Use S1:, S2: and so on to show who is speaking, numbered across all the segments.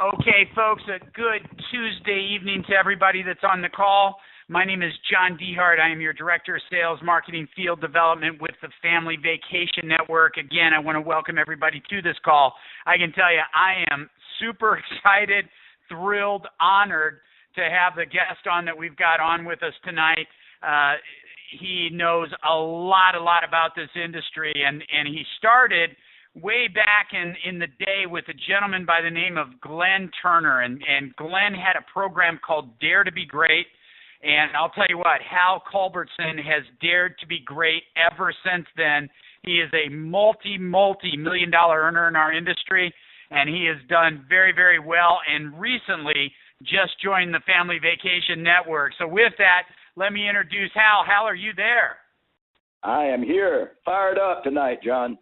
S1: Okay, folks, a good Tuesday evening to everybody that's on the call. My name is John Dehart. I am your Director of Sales, Marketing, Field Development with the Family Vacation Network. Again, I want to welcome everybody to this call. I can tell you I am super excited, thrilled, honored to have the guest on that we've got on with us tonight. He knows a lot about this industry, and he started way back in the day with a gentleman by the name of Glenn Turner, and Glenn had a program called Dare to be Great, and I'll tell you what, Hal Culbertson has dared to be great ever since then. He is a multi-million-dollar earner in our industry, and he has done very, very well, and recently just joined the Family Vacation Network. So with that, let me introduce Hal. Hal, are you there?
S2: I am here, fired up tonight, John.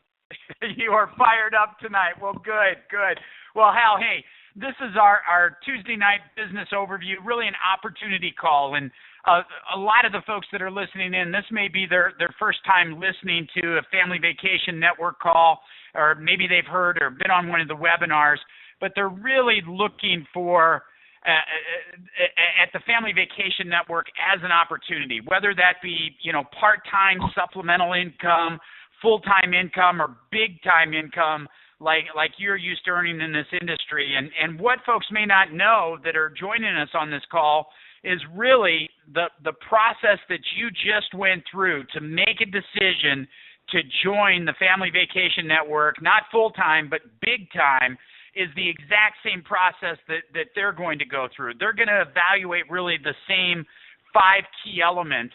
S1: You are fired up tonight. Well, good. Well, Hal, hey, this is our Tuesday night business overview, really an opportunity call. And a lot of the folks that are listening in, this may be their first time listening to a Family Vacation Network call, or maybe they've heard or been on one of the webinars, but they're really looking for at the Family Vacation Network as an opportunity, whether that be, part-time supplemental income, full-time income, or big-time income like you're used to earning in this industry. And what folks may not know that are joining us on this call is really the process that you just went through to make a decision to join the Family Vacation Network, not full-time, but big-time, is the exact same process that they're going to go through. They're going to evaluate really the same 5 key elements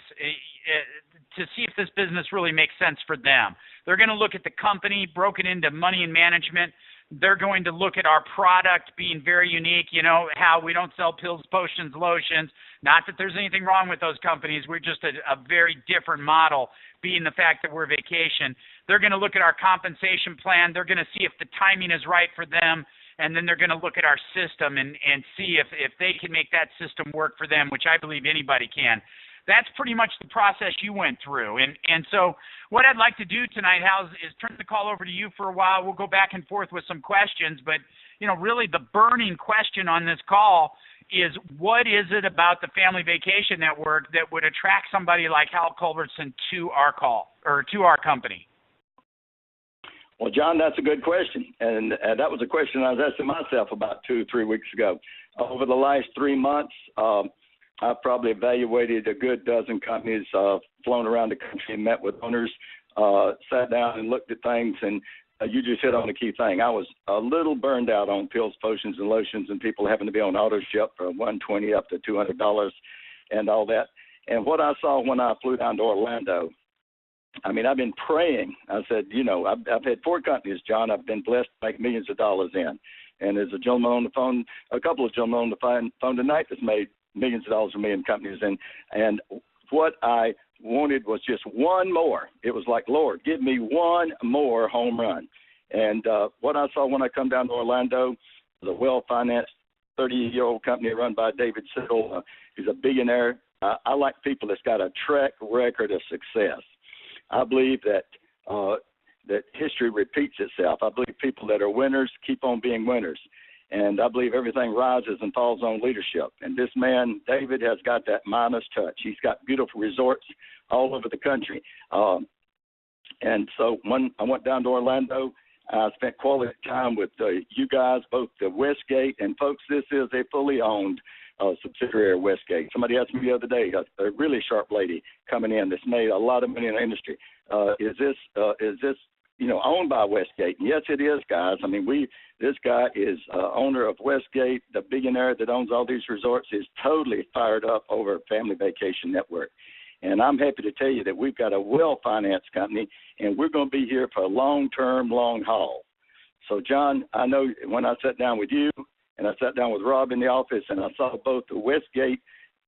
S1: to see if this business really makes sense for them. They're going to look at the company broken into money and management. They're going to look at our product being very unique, how we don't sell pills, potions, lotions. Not that there's anything wrong with those companies. We're just a very different model, being the fact that we're vacation. They're going to look at our compensation plan. They're going to see if the timing is right for them. And then they're going to look at our system and see if they can make that system work for them, which I believe anybody can. That's pretty much the process you went through. And so what I'd like to do tonight, Hal, is turn the call over to you for a while. We'll go back and forth with some questions. But, really the burning question on this call is, what is it about the Family Vacation Network that would attract somebody like Hal Culbertson to our call or to our company?
S2: Well, John, that's a good question. And that was a question I was asking myself about 2 or 3 weeks ago. Over the last 3 months, I've probably evaluated a good dozen companies, flown around the country and met with owners, sat down and looked at things, and you just hit on the key thing. I was a little burned out on pills, potions, and lotions, and people having to be on auto ship for $120 up to $200 and all that. And what I saw when I flew down to Orlando, I've been praying. I said, I've had 4 companies, John, I've been blessed to make millions of dollars in. And there's a gentleman on the phone, a couple of gentlemen on the phone tonight that's made millions of dollars for me in companies. And what I wanted was just one more. It was like, Lord, give me one more home run. And what I saw when I come down to Orlando was a well-financed 30-year-old company run by David Siddle. He's a billionaire. I like people that's got a track record of success. I believe that history repeats itself. I believe people that are winners keep on being winners. And I believe everything rises and falls on leadership. And this man, David, has got that Midas touch. He's got beautiful resorts all over the country. And so when I went down to Orlando, I spent quality time with you guys, both the Westgate, and folks, this is a fully owned subsidiary of Westgate. Somebody asked me the other day, a really sharp lady coming in that's made a lot of money in the industry. Is this owned by Westgate? And yes, it is, guys. This guy is owner of Westgate. The billionaire that owns all these resorts is totally fired up over Family Vacation Network. And I'm happy to tell you that we've got a well-financed company, and we're going to be here for a long-term, long haul. So, John, I know when I sat down with you and I sat down with Rob in the office and I saw both the Westgate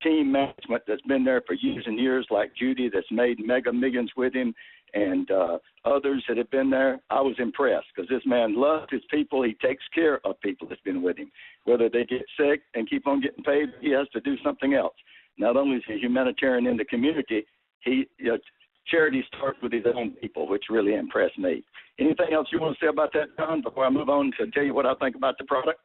S2: team management that's been there for years and years, like Judy, that's made mega millions with him, and others that have been there, I was impressed because this man loves his people. He takes care of people that's been with him. Whether they get sick and keep on getting paid, he has to do something else. Not only is he a humanitarian in the community, charity starts with his own people, which really impressed me. Anything else you want to say about that, John, before I move on to tell you what I think about the product?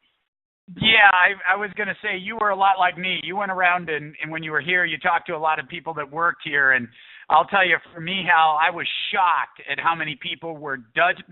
S1: Yeah, I was going to say you were a lot like me. You went around and when you were here, you talked to a lot of people that worked here. And I'll tell you, for me, Hal, I was shocked at how many people were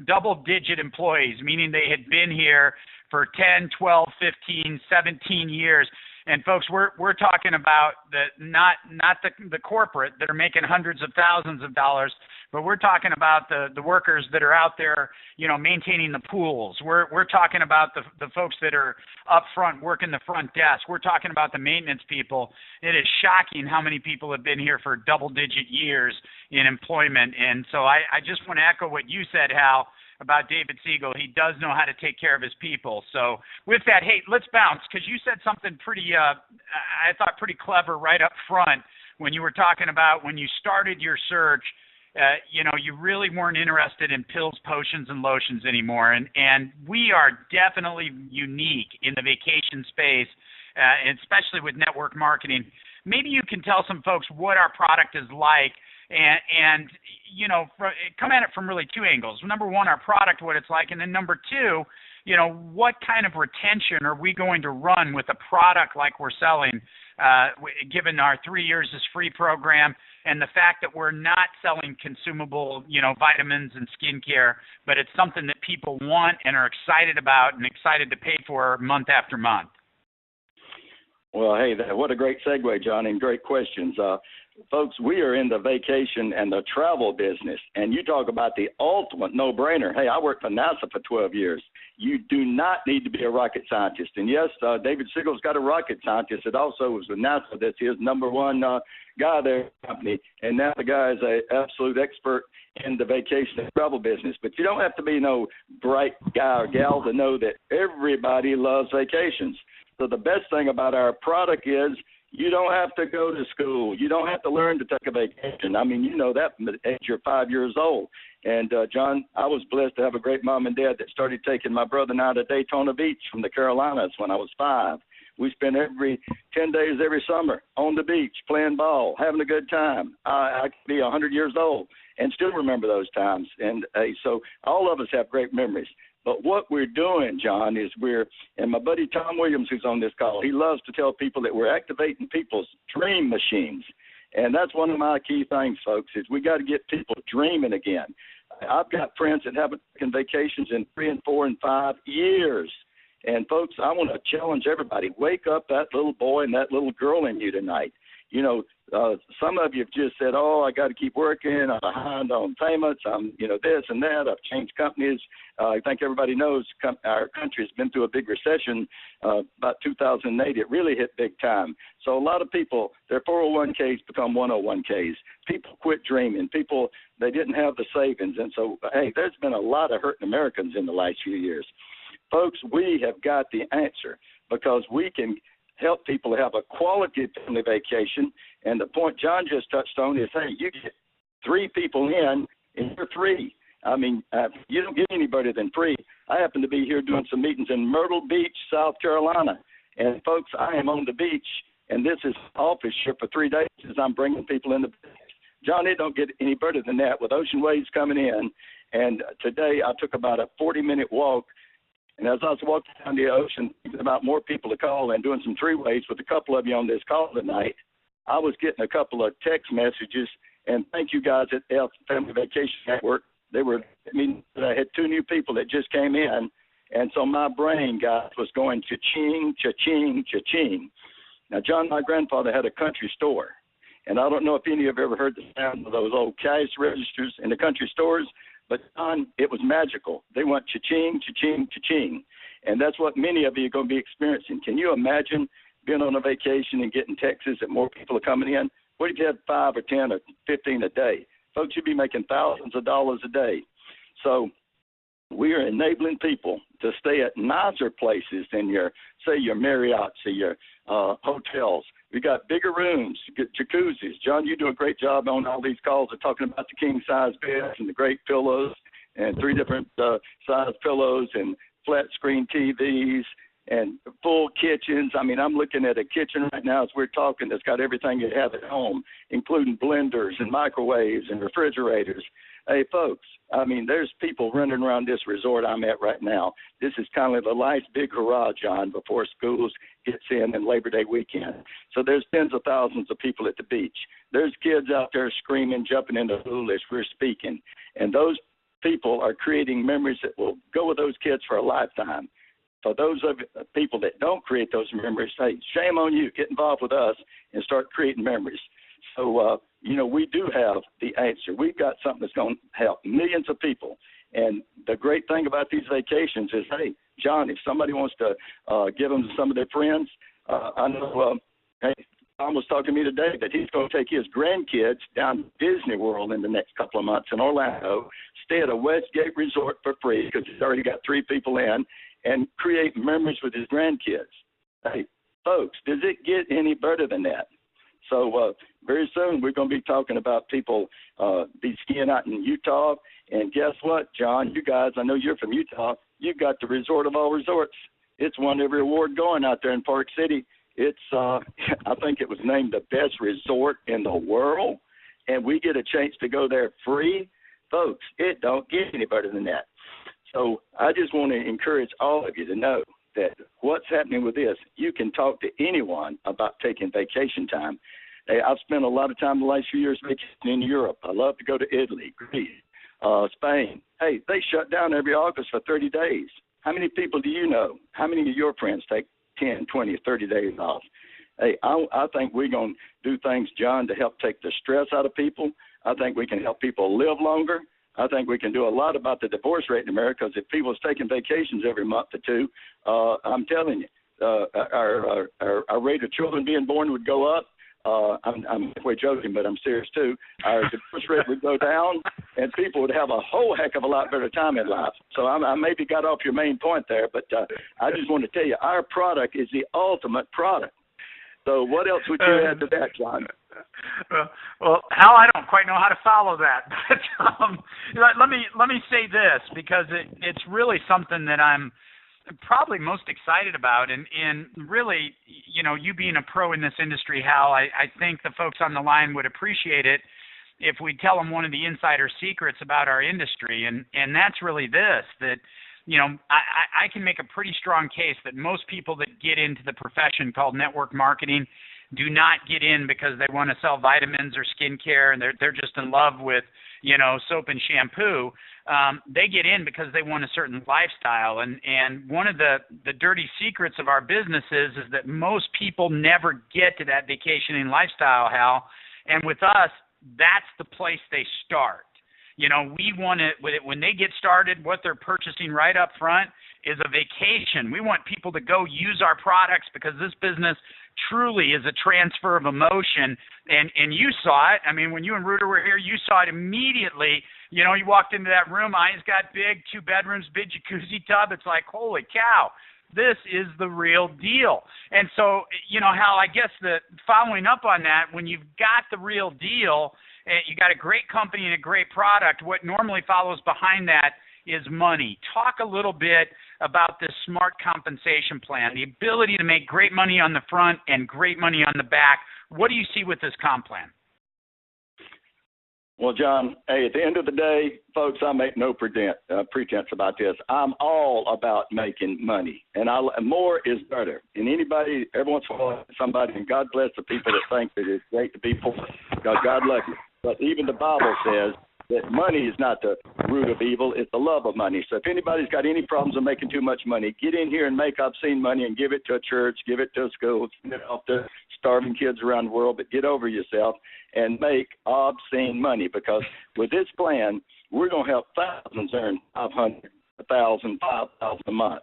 S1: double-digit employees, meaning they had been here for 10, 12, 15, 17 years. And folks, we're talking about not the corporate that are making hundreds of thousands of dollars, but we're talking about the workers that are out there, maintaining the pools. We're talking about the folks that are up front working the front desk. We're talking about the maintenance people. It is shocking how many people have been here for double-digit years in employment. And so I just want to echo what you said, Hal, about David Siegel. He does know how to take care of his people. So with that, hey, let's bounce, because you said something pretty, I thought pretty clever right up front when you were talking about when you started your search, you really weren't interested in pills, potions, and lotions anymore. And we are definitely unique in the vacation space, and especially with network marketing. Maybe you can tell some folks what our product is like, and come at it from really two angles. Number one, our product, what it's like, and then number two, what kind of retention are we going to run with a product like we're selling, given our 3 years is free program and the fact that we're not selling consumable, vitamins and skincare, but it's something that people want and are excited about and excited to pay for month after month.
S2: Well, hey, what a great segue, John, and great questions. Folks, we are in the vacation and the travel business, and you talk about the ultimate no-brainer. Hey, I worked for NASA for 12 years. You do not need to be a rocket scientist. And, yes, David Siegel's got a rocket scientist that also was with NASA. That's his number one guy there at the company. And now the guy is an absolute expert in the vacation and travel business. But you don't have to be no bright guy or gal to know that everybody loves vacations. So the best thing about our product is you don't have to go to school. You don't have to learn to take a vacation. I mean, you know that from the age you're 5 years old. And, John, I was blessed to have a great mom and dad that started taking my brother and I to Daytona Beach from the Carolinas when I was 5. We spent every 10 days every summer on the beach playing ball, having a good time. I could be 100 years old and still remember those times. And so all of us have great memories. But what we're doing, John, is and my buddy Tom Williams, who's on this call, he loves to tell people that we're activating people's dream machines. And that's one of my key things, folks, is we got to get people dreaming again. I've got friends that haven't taken vacations in 3 and 4 and 5 years. And, folks, I want to challenge everybody. Wake up that little boy and that little girl in you tonight. Some of you have just said, I got to keep working. I'm behind on payments. I'm, this and that. I've changed companies. I think everybody knows our country has been through a big recession about 2008. It really hit big time. So a lot of people, their 401ks become 101ks. People quit dreaming. People, they didn't have the savings. And so, hey, there's been a lot of hurting Americans in the last few years. Folks, we have got the answer because we can help people have a quality family vacation. And the point John just touched on is, hey, you get 3 people in and you're free. I mean, you don't get any better than free. I happen to be here doing some meetings in Myrtle Beach, South Carolina. And, folks, I am on the beach, and this is office here for 3 days as I'm bringing people in the beach. John, it don't get any better than that with ocean waves coming in. And today I took about a 40-minute walk. And as I was walking down the ocean, thinking about more people to call and doing some three-ways with a couple of you on this call tonight, I was getting a couple of text messages. And thank you guys at Family Vacation Network. I had 2 new people that just came in. And so my brain, guys, was going cha-ching, cha-ching, cha-ching. Now, John, my grandfather had a country store. And I don't know if any of you have ever heard the sound of those old cash registers in the country stores. But, John, it was magical. They went cha-ching, cha-ching, cha-ching. And that's what many of you are going to be experiencing. Can you imagine being on a vacation and getting texts that more people are coming in? What if you had 5 or 10 or 15 a day? Folks, you'd be making thousands of dollars a day. So we are enabling people to stay at nicer places than your Marriotts or your hotels. We got bigger rooms, jacuzzis. John, you do a great job on all these calls of talking about the king-size beds and the great pillows and 3 different size pillows and flat-screen TVs and full kitchens. I mean, I'm looking at a kitchen right now as we're talking that's got everything you have at home, including blenders and microwaves and refrigerators. Hey, folks, I mean, there's people running around this resort I'm at right now. This is kind of the last big hurrah, John, before schools gets in and Labor Day weekend. So there's tens of thousands of people at the beach. There's kids out there screaming, jumping in the pool as we're speaking. And those people are creating memories that will go with those kids for a lifetime. For those of people that don't create those memories, hey, shame on you. Get involved with us and start creating memories. So, we do have the answer. We've got something that's going to help millions of people. And the great thing about these vacations is, hey, John, if somebody wants to give them to some of their friends, I know, hey, Tom was talking to me today that he's going to take his grandkids down to Disney World in the next couple of months in Orlando, stay at a Westgate Resort for free because he's already got 3 people in, and create memories with his grandkids. Hey, folks, does it get any better than that? So very soon we're going to be talking about people be skiing out in Utah. And guess what, John? You guys, I know you're from Utah. You've got the resort of all resorts. It's won every award going out there in Park City. It's I think it was named the best resort in the world, and we get a chance to go there free. Folks, it don't get any better than that. So I just want to encourage all of you to know that what's happening with this, you can talk to anyone about taking vacation time. Hey, I've spent a lot of time the last few years vacationing in Europe. I love to go to Italy, Greece, Spain. Hey, they shut down every August for 30 days. How many people do you know? How many of your friends take 10, 20, 30 days off? Hey, I think we're going to do things, John, to help take the stress out of people. I think we can help people live longer. I think we can do a lot about the divorce rate in America, because if people's taking vacations every month or two, I'm telling you, our rate of children being born would go up. I'm halfway joking, but I'm serious too. Our divorce rate would go down, and people would have a whole heck of a lot better time in life. So I maybe got off your main point there, but I just want to tell you, our product is the ultimate product. So what else would you add to that, John?
S1: Well, Hal, I don't quite know how to follow that, but let me say this, because it's really something that I'm probably most excited about, and really, you being a pro in this industry, Hal, I think the folks on the line would appreciate it if we tell them one of the insider secrets about our industry, and that's really this, that I can make a pretty strong case that most people that get into the profession called network marketing do not get in because they want to sell vitamins or skincare, and they're just in love with soap and shampoo. They get in because they want a certain lifestyle, and one of the dirty secrets of our business is that most people never get to that vacationing lifestyle, Hal, and with us, that's the place they start. We want to, when they get started, what they're purchasing right up front is a vacation. We want people to go use our products, because this business truly is a transfer of emotion. And you saw it. I mean, when you and Ruder were here, you saw it immediately. You walked into that room, eyes got big, 2 bedrooms, big jacuzzi tub. It's like, holy cow, this is the real deal. And so, Hal, I guess following up on that, when you've got the real deal, you got a great company and a great product, what normally follows behind that is money. Talk a little bit about this smart compensation plan, the ability to make great money on the front and great money on the back. What do you see with this comp plan?
S2: Well, John, hey, at the end of the day, folks, I make no pretense about this. I'm all about making money, and more is better. And anybody, every once in a while, somebody, and God bless the people that think that it's great to be poor, because God love you. But even the Bible says that money is not the root of evil, it's the love of money. So if anybody's got any problems with making too much money, get in here and make obscene money and give it to a church, give it to a school, give it off to starving kids around the world, but get over yourself and make obscene money, because with this plan, we're going to help thousands earn $500, $1,000, $5,000 a month.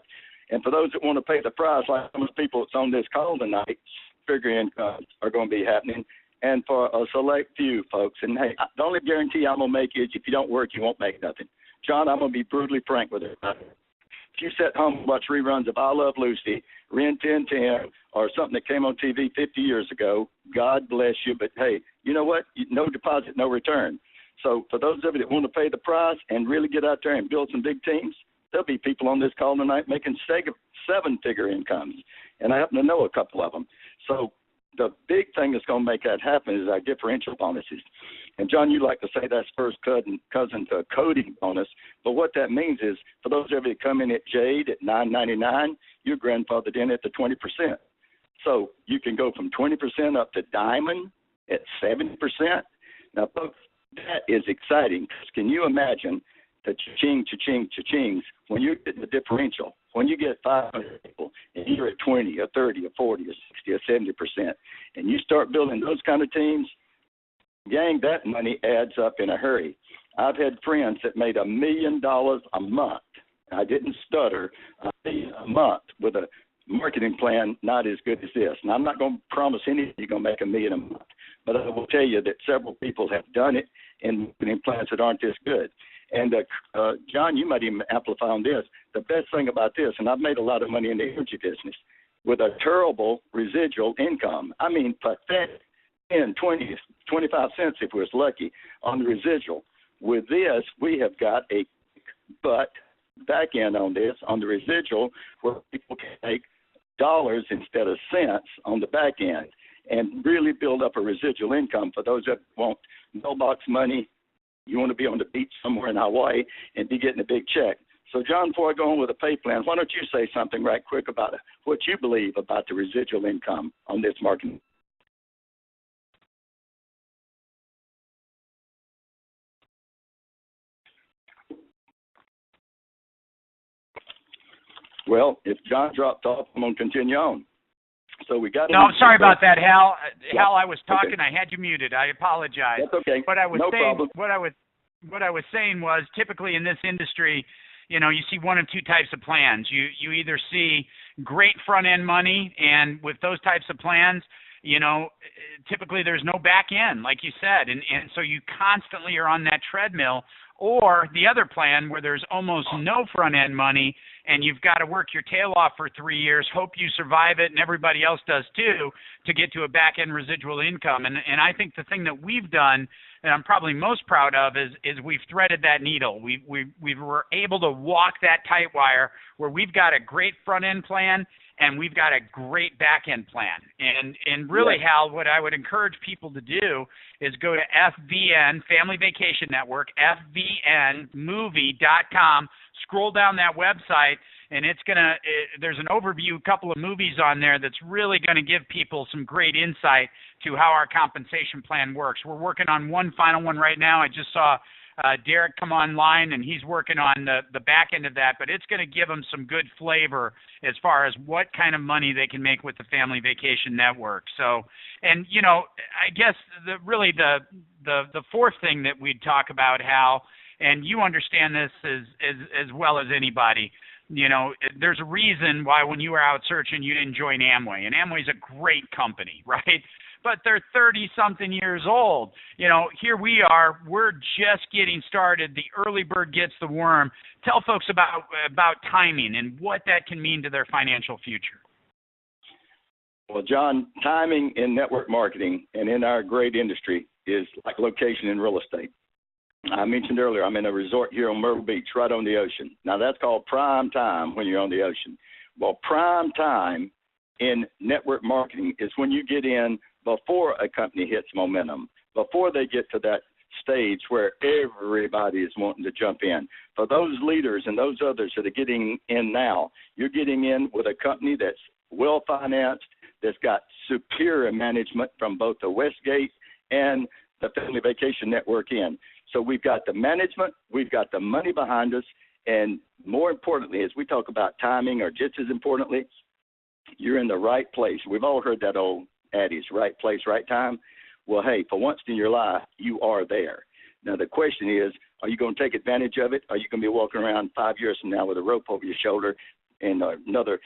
S2: And for those that want to pay the price, like some of the people that's on this call tonight, bigger incomes are going to be happening. And for a select few, folks, and hey, the only guarantee I'm going to make is if you don't work, you won't make nothing. John, I'm going to be brutally frank with it. If you sit home and watch reruns of I Love Lucy, Ren 1010, or something that came on TV 50 years ago, God bless you. But, hey, you know what? No deposit, no return. So for those of you that want to pay the price and really get out there and build some big teams, there'll be people on this call tonight making seven-figure incomes, and I happen to know a couple of them. So the big thing that's going to make that happen is our differential bonuses. And, John, you like to say that's first cousin to a coding bonus, but what that means is for those of you that come in at Jade at $9.99, you're grandfathered in at the 20%. So you can go from 20% up to Diamond at 70%. Now, folks, that is exciting because can you imagine the cha-ching, when you get the differential, when you get 500 people and you're at 20 or 30 or 40 or 60 or 70%, and you start building those kind of teams, gang, that money adds up in a hurry. I've had friends that made $1 million a month. I didn't stutter, $1 million a month with a marketing plan not as good as this. And I'm not going to promise anything you're going to make $1 million a month, but I will tell you that several people have done it in marketing plans that aren't this good. And, John, you might even amplify on this. The best thing about this, and I've made a lot of money in the energy business, with a terrible residual income. I mean, pathetic, 10, 20, 25 cents if we're lucky on the residual. With this, we have got a butt back end on this, on the residual, where people can make dollars instead of cents on the back end and really build up a residual income for those that want mailbox money. You want to be on the beach somewhere in Hawaii and be getting a big check. So, John, before I go on with the pay plan, why don't you say something right quick about what you believe about the residual income on this marketing? Well, if John dropped off, I'm going to continue on. So we got.
S1: No, I'm sorry about that, Hal.
S2: Yeah.
S1: Hal, I was talking.
S2: Okay.
S1: I had you muted. I apologize.
S2: That's okay.
S1: What I was
S2: No
S1: saying,
S2: problem.
S1: what I was saying was, typically in this industry, you know, you see one of two types of plans. You either see great front end money, and with those types of plans, you know, typically there's no back end, like you said, and so you constantly are on that treadmill. Or the other plan where there's almost no front end money and you've got to work your tail off for 3 years, hope you survive it and everybody else does too, to get to a back end residual income. And I think the thing that we've done, and I'm probably most proud of, is we've threaded that needle. We were able to walk that tight wire where we've got a great front end plan and we've got a great back-end plan. And really,
S2: Yes.
S1: Hal, what I would encourage people to do is go to FVN, Family Vacation Network, FVNmovie.com, scroll down that website, and there's an overview, a couple of movies on there that's really going to give people some great insight to how our compensation plan works. We're working on one final one right now. I just saw Derek come online, and he's working on the back end of that, but it's going to give them some good flavor as far as what kind of money they can make with the Family Vacation Network. So, and, you know, I guess the fourth thing that we'd talk about, Hal, and you understand this as well as anybody, you know, there's a reason why when you were out searching, you didn't join Amway, and Amway's a great company, right? But they're 30-something years old. You know, here we are. We're just getting started. The early bird gets the worm. Tell folks about timing and what that can mean to their financial future.
S2: Well, John, timing in network marketing and in our great industry is like location in real estate. I mentioned earlier, I'm in a resort here on Myrtle Beach, right on the ocean. Now, that's called prime time when you're on the ocean. Well, prime time in network marketing is when you get in before a company hits momentum, before they get to that stage where everybody is wanting to jump in. For those leaders and those others that are getting in now, you're getting in with a company that's well-financed, that's got superior management from both the Westgate and the Family Vacation Network in. So we've got the management, we've got the money behind us, and more importantly, as we talk about timing, or just as importantly, you're in the right place. We've all heard that old adage, right place, right time. Well, hey, for once in your life, you are there. Now, the question is, are you going to take advantage of it? Or are you going to be walking around 5 years from now with a rope over your shoulder and another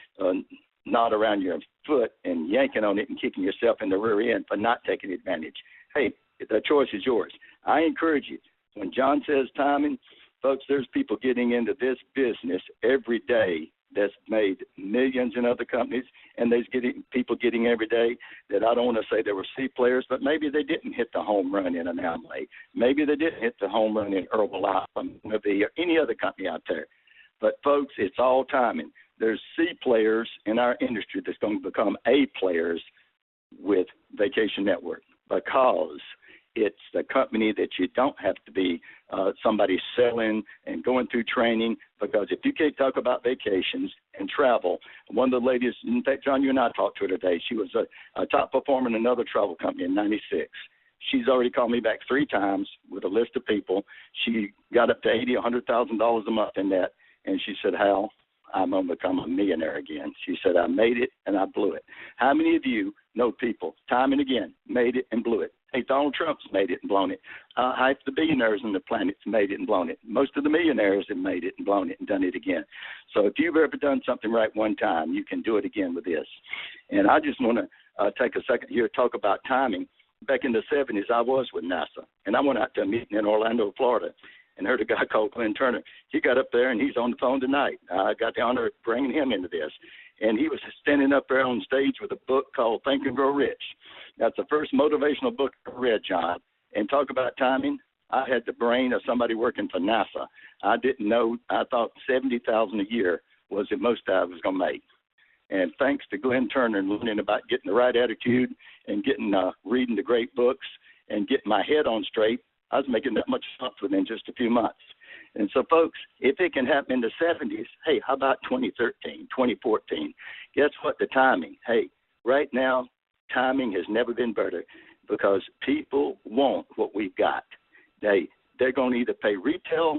S2: knot around your foot and yanking on it and kicking yourself in the rear end for not taking advantage? Hey, the choice is yours. I encourage you. When John says timing, folks, there's people getting into this business every day that's made millions in other companies, and there's people getting every day that I don't want to say they were C players, but maybe they didn't hit the home run in an Amway. Maybe they didn't hit the home run in Herbalife or any other company out there. But, folks, it's all timing. There's C players in our industry that's going to become A players with Vacation Network because it's the company that you don't have to be somebody selling and going through training, because if you can't talk about vacations and travel, one of the ladies, in fact, John, you and I talked to her today. She was a top performer in another travel company in '96. She's already called me back 3 times with a list of people. She got up to $100,000 a month in that, and she said, Hal, I'm going to become a millionaire again. She said, I made it and I blew it. How many of you know people, time and again, made it and blew it? Hey, Donald Trump's made it and blown it. Half the billionaires on the planet's made it and blown it. Most of the millionaires have made it and blown it and done it again. So if you've ever done something right one time, you can do it again with this. And I just want to take a second here to talk about timing. Back in the 70s, I was with NASA, and I went out to a meeting in Orlando, Florida, and heard a guy called Glenn Turner. He got up there, and he's on the phone tonight. I got the honor of bringing him into this. And he was standing up there on stage with a book called Think and Grow Rich. That's the first motivational book I read, John. And talk about timing. I had the brain of somebody working for NASA. I didn't know. I thought $70,000 a year was the most I was going to make. And thanks to Glenn Turner and learning about getting the right attitude and getting reading the great books and getting my head on straight, I was making that much stuff within just a few months. And so, folks, if it can happen in the 70s, hey, how about 2013, 2014? Guess what? The timing. Hey, right now, timing has never been better because people want what we've got. They're going to either pay retail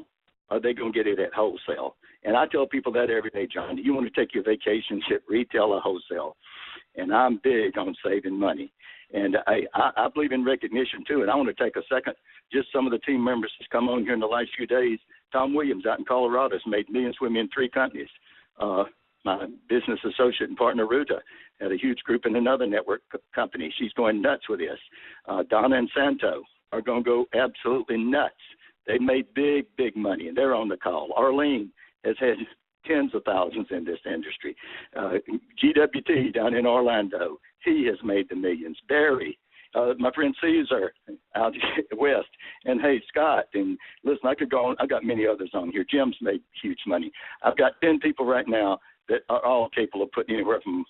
S2: or they're going to get it at wholesale. And I tell people that every day, John. You want to take your vacations at retail or wholesale? And I'm big on saving money. And I believe in recognition, too. And I want to take a second. Just some of the team members that's come on here in the last few days. Tom Williams out in Colorado has made millions with me in 3 companies. My business associate and partner, Ruta, had a huge group in another network company. She's going nuts with this. Donna and Santo are going to go absolutely nuts. They made big, big money, and they're on the call. Arlene has had tens of thousands in this industry. GWT down in Orlando, he has made the millions. Barry, my friend Caesar out west, and hey, Scott, and listen, I could go on. I got many others on here. Jim's made huge money. I've got 10 people right now that are all capable of putting anywhere from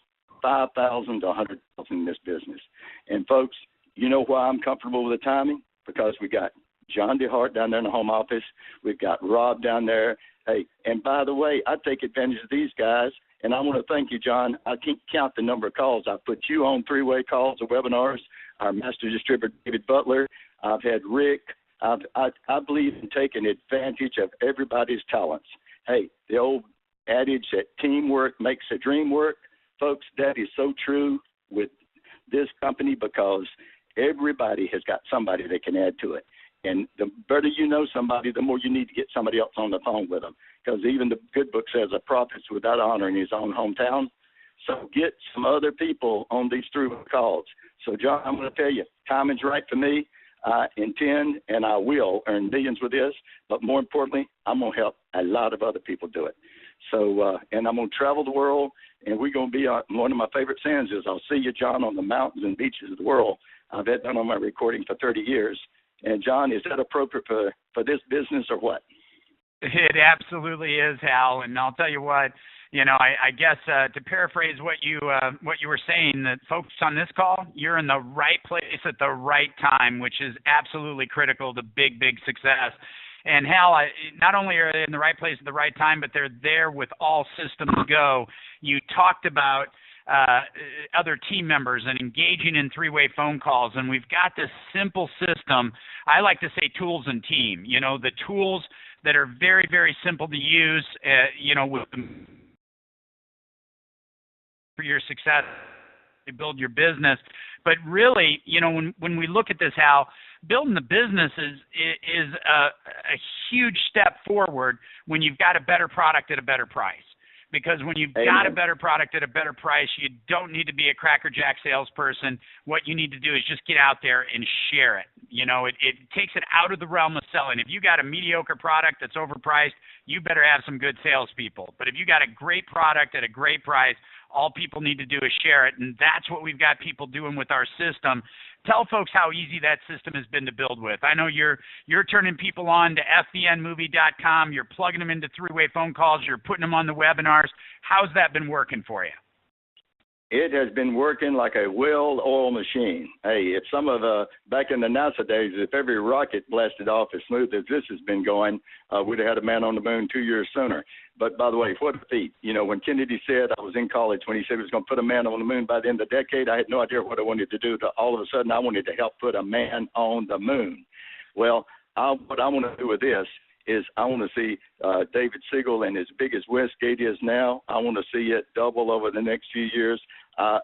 S2: $5,000 to $100,000 in this business. And folks, you know why I'm comfortable with the timing? Because we got John DeHart down there in the home office. We've got Rob down there. Hey, and by the way, I take advantage of these guys, and I want to thank you, John. I can't count the number of calls. I've put you on 3-way calls or webinars. Our master distributor, David Butler. I've had Rick. I believe in taking advantage of everybody's talents. Hey, the old adage that teamwork makes the dream work, folks, that is so true with this company because everybody has got somebody that can add to it. And the better you know somebody, the more you need to get somebody else on the phone with them. Because even the good book says a prophet's without honor in his own hometown. So get some other people on these 3-way calls. So, John, I'm going to tell you, timing's right for me. I intend and I will earn millions with this. But more importantly, I'm going to help a lot of other people do it. So, and I'm going to travel the world, and we're going to be one of my favorite sayings is, I'll see you, John, on the mountains and beaches of the world. I've had that on my recording for 30 years. And, John, is that appropriate for this business or what?
S1: It absolutely is, Hal. And I'll tell you what, you know, I guess to paraphrase what you were saying, that folks on this call, you're in the right place at the right time, which is absolutely critical to big, big success. And Hal, not only are they in the right place at the right time, but they're there with all systems go. You talked about other team members and engaging in 3-way phone calls, and we've got this simple system. I like to say tools and team. You know, the tools that are very, very simple to use. You know, for your success, to build your business. But really, you know, when we look at this, Hal, building the business is a huge step forward when you've got a better product at a better price. Because when you've got a better product at a better price, you don't need to be a Cracker Jack salesperson. What you need to do is just get out there and share it. You know, it takes it out of the realm of selling. If you got a mediocre product that's overpriced, you better have some good salespeople. But if you got a great product at a great price, all people need to do is share it. And that's what we've got people doing with our system. Tell folks how easy that system has been to build with. I know you're turning people on to FVNmovie.com. You're plugging them into three-way phone calls. You're putting them on the webinars. How's that been working for you?
S2: It has been working like a well-oiled machine. Hey, if some of back in the NASA days, if every rocket blasted off as smooth as this has been going, we'd have had a man on the moon 2 years sooner. But by the way, what a feat. You know, when Kennedy said, I was in college when he said he was going to put a man on the moon by the end of the decade, I had no idea what I wanted to do. All of a sudden, I wanted to help put a man on the moon. Well, what I want to do with this is I want to see David Siegel, and as big as Westgate is now, I want to see it double over the next few years. I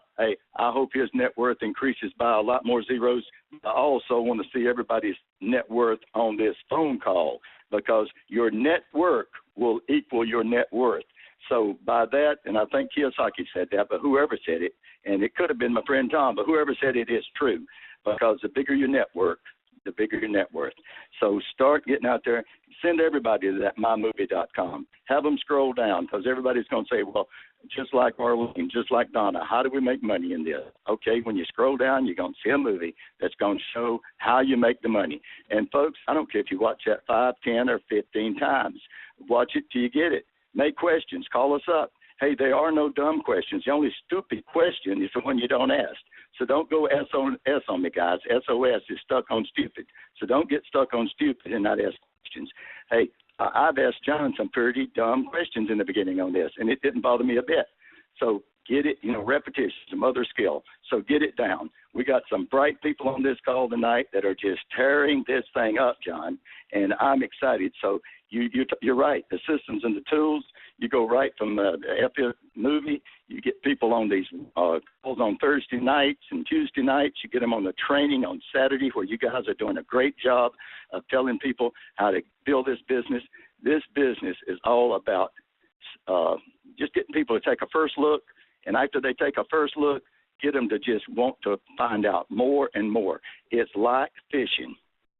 S2: hope his net worth increases by a lot more zeros. I also want to see everybody's net worth on this phone call, because your network will equal your net worth. So by that, and I think Kiyosaki said that, but whoever said it, and it could have been my friend Tom, but whoever said it is true, because the bigger your network, the bigger your net worth. So start getting out there. Send everybody to that mymovie.com. Have them scroll down, because everybody's going to say, well, just like Arlene, just like Donna, how do we make money in this? Okay, when you scroll down, you're going to see a movie that's going to show how you make the money. And, folks, I don't care if you watch that 5, 10, or 15 times. Watch it till you get it. Make questions. Call us up. Hey, there are no dumb questions. The only stupid question is the one you don't ask. So don't go S on me, guys. SOS is stuck on stupid. So don't get stuck on stupid and not ask questions. Hey, I've asked John some pretty dumb questions in the beginning on this, and it didn't bother me a bit. So get it, repetition, some other skill. So get it down. We got some bright people on this call tonight that are just tearing this thing up, John, and I'm excited. So you're right. The systems and the tools, you go right from the FVN movie. You get people on these calls on Thursday nights and Tuesday nights. You get them on the training on Saturday, where you guys are doing a great job of telling people how to build this business. This business is all about just getting people to take a first look, and after they take a first look, get them to just want to find out more and more. It's like fishing.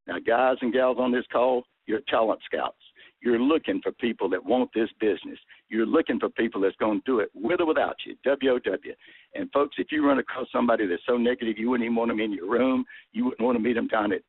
S2: Now, guys and gals on this call, you're talent scouts. You're looking for people that want this business. You're looking for people that's going to do it with or without you, WOW. And, folks, if you run across somebody that's so negative you wouldn't even want them in your room, you wouldn't want to meet them down at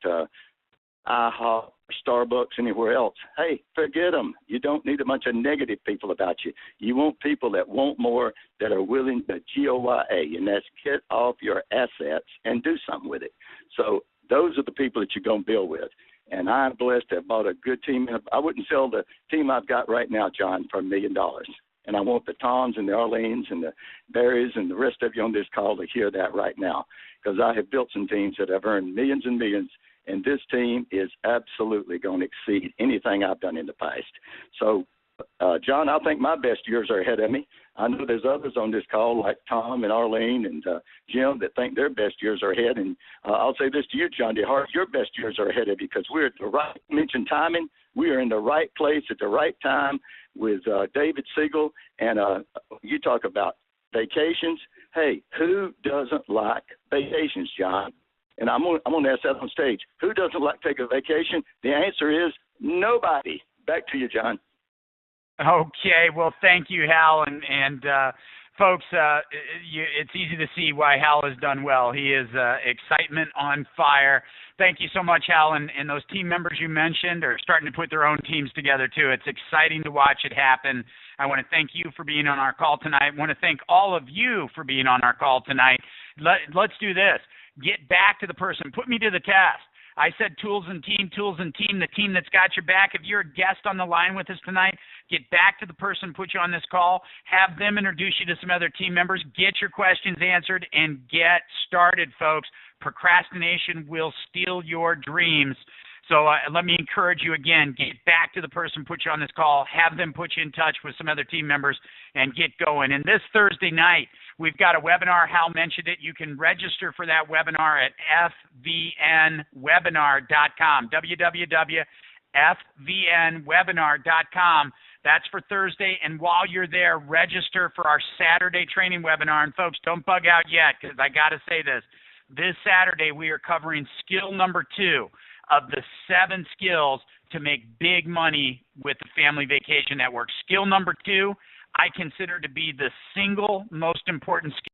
S2: IHOP, Starbucks, anywhere else, hey, forget them. You don't need a bunch of negative people about you. You want people that want more, that are willing to GOYA, and that's get off your assets and do something with it. So those are the people that you're going to build with. And I'm blessed to have bought a good team. I wouldn't sell the team I've got right now, John, for $1 million. And I want the Toms and the Arlenes and the Barrys and the rest of you on this call to hear that right now, because I have built some teams that have earned millions and millions, and this team is absolutely going to exceed anything I've done in the past. So, John, I think my best years are ahead of me. I know there's others on this call like Tom and Arlene and Jim that think their best years are ahead. And I'll say this to you, John DeHart, your best years are ahead of you, because we're at the right, mention timing, we are in the right place at the right time with David Siegel. And you talk about vacations. Hey, who doesn't like vacations, John? And I'm going to ask that on stage. Who doesn't like to take a vacation? The answer is nobody. Back to you, John.
S1: Okay, well, thank you, Hal, and folks, it's easy to see why Hal has done well. He is excitement on fire. Thank you so much, Hal, and those team members you mentioned are starting to put their own teams together, too. It's exciting to watch it happen. I want to thank you for being on our call tonight. I want to thank all of you for being on our call tonight. Let's do this. Get back to the person. Put me to the test. I said tools and team, the team that's got your back. If you're a guest on the line with us tonight, get back to the person, put you on this call, have them introduce you to some other team members, get your questions answered, and get started, folks. Procrastination will steal your dreams. So let me encourage you again, get back to the person, put you on this call, have them put you in touch with some other team members, and get going. And this Thursday night, we've got a webinar. Hal mentioned it. You can register for that webinar at FVNwebinar.com, www.FVNwebinar.com. That's for Thursday. And while you're there, register for our Saturday training webinar. And, folks, don't bug out yet, because I got to say this. This Saturday, we are covering skill number 2 of the 7 skills to make big money with the Family Vacation Network. Skill number 2, I consider to be the single most important skill